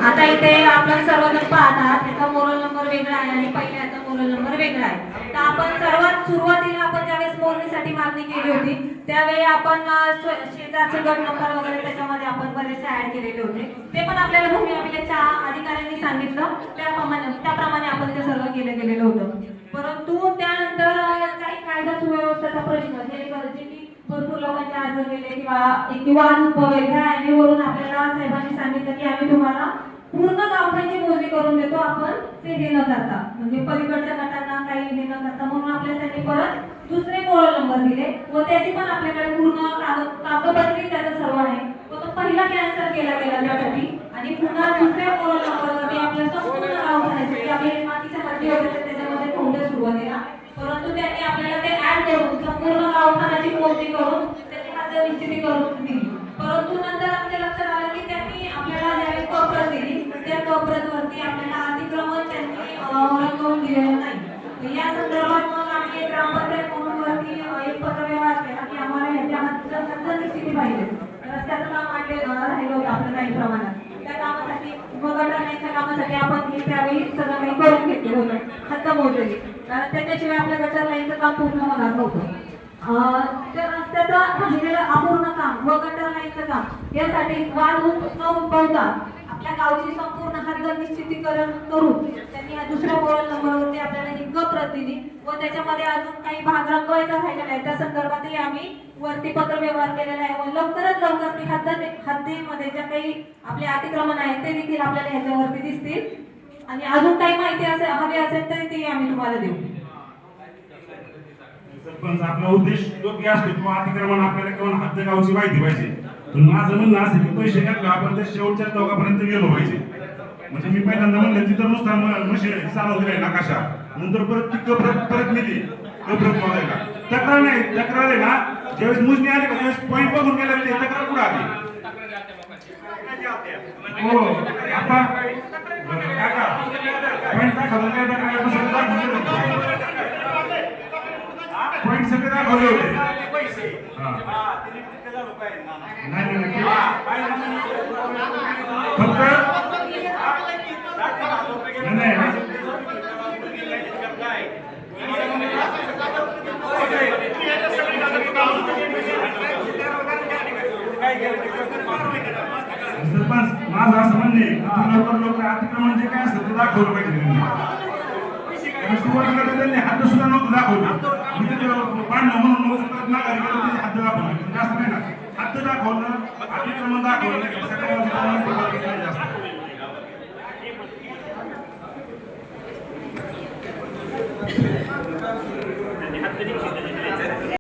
आता इथे आपण सर्वजण पाहतात त्याचा मोरल नंबर वेगळा आहे आणि पहिल्याचा मोरल नंबर वेगळा आहे. तर आपण सर्वात सुरुवातीला आपण ज्यावेळेस मोरणीसाठी मागणी केली होती त्यावेळी आपण शेजारचे गट नंबर वगैरे त्याच्यामध्ये आपण बरेचसे ऍड केलेले होते. ते पण आपल्याला भूमी अभिलेखच्या अधिकाऱ्यांनी सांगितलं त्याप्रमाणे आपण ते सर्व केलं गेलेलं होतं. परंतु त्यानंतर काही कायदा सुव्यवस्थेचा प्रश्न जे की भरपूर लोकांचे अर्ज केले किंवा उद्भवले ह्या ॲनीवरून आपल्याला साहेबांनी सांगितलं की आम्ही तुम्हाला पूर्ण गावठांची मोजणी करून देतो, आपण ते हे न करता म्हणजे पलीकडच्या गटांना काही हे न करता म्हणून आपल्याला त्यांनी परत दुसरे मोरल नंबर दिले व त्याची पण आपल्याकडे पूर्ण कागदपत्री त्याचं सर्व आहे. तो पहिला कॅन्सल केला गेला त्यासाठी आणि पुन्हा दुसऱ्या मोरल नंबरवरती आपल्या संपूर्ण गावठांची आपले मातीच्या मध्ये होते त्याच्यामध्ये थोडे सुरुवातीला, परंतु त्यांनी आपल्याला ते ऍड करून संपूर्ण गावठाणाची मोजणी करून त्याची हद्द निश्चिती करून दिली. परंतु नंतर आपल्या लक्षात आलं की त्यांनी आपल्याला ज्यावेळी कप्रत दिली त्या कप्रतवरती आपल्याला अतिक्रमण त्यांनी रंगवून दिलेलं नाही. या संदर्भात मग आम्ही ग्रामपंचायत म्हणूनवरती एक पत्रव्यवहार केला की आम्हाला ह्याच्या हद्द निश्चिती पाहिजे. रस्त्याचं काम राहिलं होतं आपलं काही प्रमाणात, त्या कामासाठी गटारांच्या कामासाठी आपण हे त्यावेळी सगळं काही करून घेतलं होतं, हद्द मोजली, कारण त्याच्याशिवाय आपल्या गटर लाईनचं काम पूर्ण होणार नव्हतं. त्या रस्त्याचं राहिलेलं अपूर्ण काम व गटर लाईनचं काम यासाठी वाद न उद्भवता आपल्या गावची संपूर्ण हद्द निश्चितीकरण करून त्यांनी या दुसऱ्या मोरल नंबरवरती आपल्याला ही प्रत दिली व त्याच्यामध्ये अजून काही भाग रंगवायचा राहिलेला आहे. त्या संदर्भातही आम्ही वरती पत्र व्यवहार केलेला आहे व लवकरच लवकर ती हद्दीमध्ये ज्या काही आपले अतिक्रमण आहेत ते देखील आपल्याला ह्याच्यावरती दिसतील आणि अजून काही माहिती हवी असेल तरी ती आम्ही तुम्हाला देऊ. सरपंच आपला उद्देश योग्य असतो किंवा अतिक्रमण आपल्याला किंवा हद्द गावची माहिती पाहिजे. पण माझं म्हणणं असं की पैसे घातले आपण ते शेवटच्या चौकापर्यंत गेलो पाहिजे. म्हणजे मी पहिल्यांदा म्हणलं तिथं नुसतं मशीन चालू दिलाय नकाशा, नंतर परत ती परत नेली कप्रत बघायला. तक्रार नाही, तक्रार आहे ना ज्यावेळेस मोजणी आली का त्यावेळेस पॉईंट बघून गेला ते तक्रार कुठं आली. हो आता काका पॉईंट दाखवलं काय पॉईंट सगळे दाखवले होते. नाही फक्त सरपंच माझं असं म्हणणे लवकर अतिक्रमण जे काय असतं ते दाखवलं पाहिजे. सुरुवातीला त्यांनी हद्द सुद्धा नव्हतं दाखवलं, पाडलं म्हणून हद्द दाखवलं जास्त नाही ना, हद्द दाखवलं अतिक्रमण दाखवलं सगळ्या